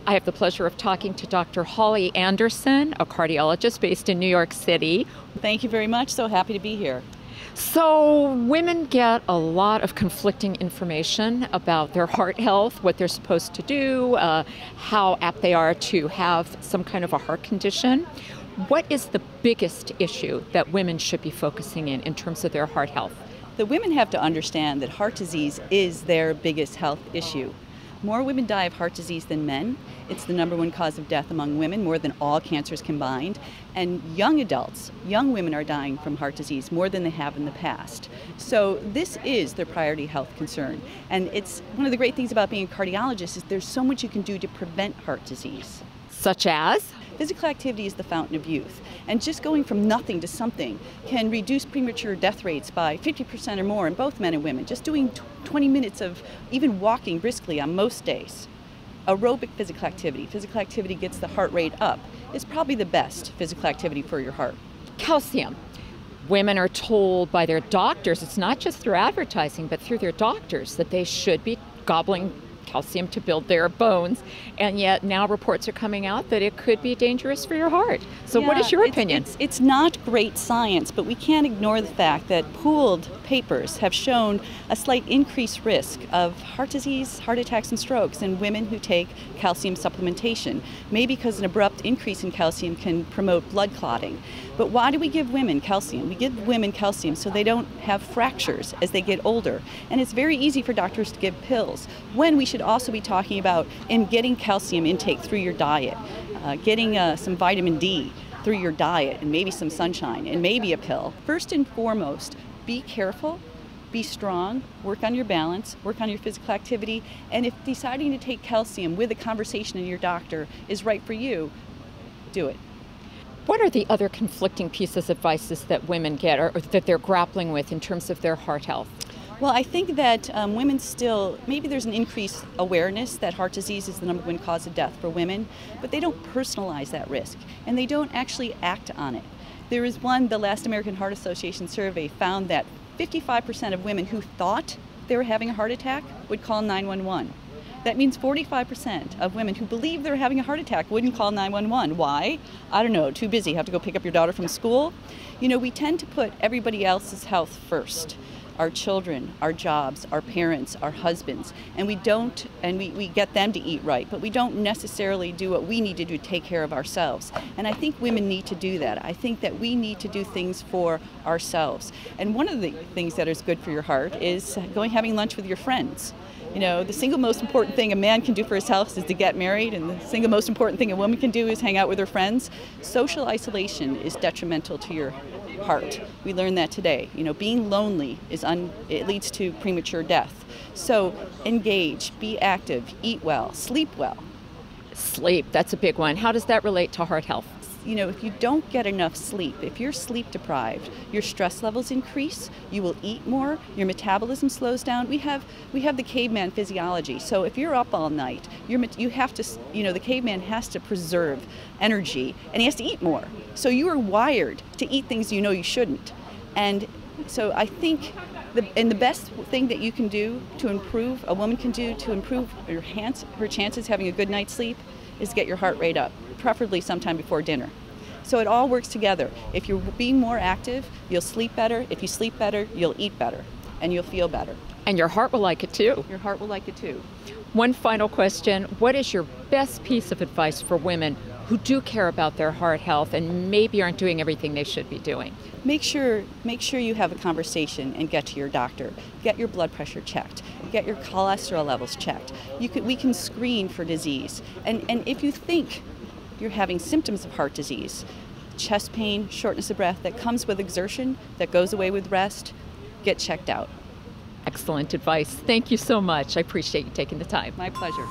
I have the pleasure of talking to Dr. Holly Andersen, a cardiologist based in New York City. Thank you very much. So happy to be here. So women get a lot of conflicting information about their heart health, what they're supposed to do, how apt they are to have some kind of a heart condition. What is the biggest issue that women should be focusing in terms of their heart health? The women have to understand that heart disease is their biggest health issue. More women die of heart disease than men. It's the #1 cause of death among women, more than all cancers combined. And young adults, young women are dying from heart disease more than they have in the past. So this is their priority health concern. And it's one of the great things about being a cardiologist is there's so much you can do to prevent heart disease. Such as? Physical activity is the fountain of youth, and just going from nothing to something can reduce premature death rates by 50% or more in both men and women. Just doing 20 minutes of even walking briskly on most days. Aerobic physical activity gets the heart rate up. It's probably the best physical activity for your heart. Calcium. Women are told by their doctors, it's not just through advertising, but through their doctors, that they should be gobbling calcium to build their bones, and yet now reports are coming out that it could be dangerous for your heart. So what is your opinion? It's not great science, but we can't ignore the fact that pooled papers have shown a slight increased risk of heart disease, heart attacks, and strokes in women who take calcium supplementation, maybe because an abrupt increase in calcium can promote blood clotting. But why do we give women calcium? We give women calcium so they don't have fractures as they get older. And it's very easy for doctors to give pills, when we should also be talking about getting calcium intake through your diet, getting some vitamin D through your diet, and maybe some sunshine, and maybe a pill. First and foremost, be careful, be strong, work on your balance, work on your physical activity, and if deciding to take calcium with a conversation in your doctor is right for you, do it. What are the other conflicting pieces of advice that women get or that they're grappling with in terms of their heart health? Well, I think that women still, maybe there's an increased awareness that heart disease is the #1 cause of death for women, but they don't personalize that risk, and they don't actually act on it. There is the last American Heart Association survey found that 55% of women who thought they were having a heart attack would call 911. That means 45% of women who believe they're having a heart attack wouldn't call 911. Why? I don't know, too busy, have to go pick up your daughter from school. You know, we tend to put everybody else's health first. Our children, our jobs, our parents, our husbands, and we get them to eat right, but we don't necessarily do what we need to do to take care of ourselves. And I think women need to do that. I think that we need to do things for ourselves. And one of the things that is good for your heart is having lunch with your friends. You know, the single most important thing a man can do for his health is to get married, and the single most important thing a woman can do is hang out with her friends. Social isolation is detrimental to your heart. We learned that today. You know, being lonely it leads to premature death. So engage, be active, eat well, sleep well. Sleep, that's a big one. How does that relate to heart health? You know, if you don't get enough sleep, if you're sleep deprived, your stress levels increase, you will eat more, your metabolism slows down. We have the caveman physiology. So if you're up all night, the caveman has to preserve energy, and he has to eat more. So you are wired to eat things you know you shouldn't. And so I think the best thing that you can do a woman can do to improve her chances having a good night's sleep is get your heart rate up, preferably sometime before dinner. So it all works together. If you're being more active, you'll sleep better. If you sleep better, you'll eat better, and you'll feel better. And your heart will like it too. Your heart will like it too. One final question. What is your best piece of advice for women who do care about their heart health and maybe aren't doing everything they should be doing? Make sure you have a conversation and get to your doctor. Get your blood pressure checked. Get your cholesterol levels checked. We can screen for disease. And if you think you're having symptoms of heart disease, chest pain, shortness of breath that comes with exertion, that goes away with rest, get checked out. Excellent advice. Thank you so much. I appreciate you taking the time. My pleasure.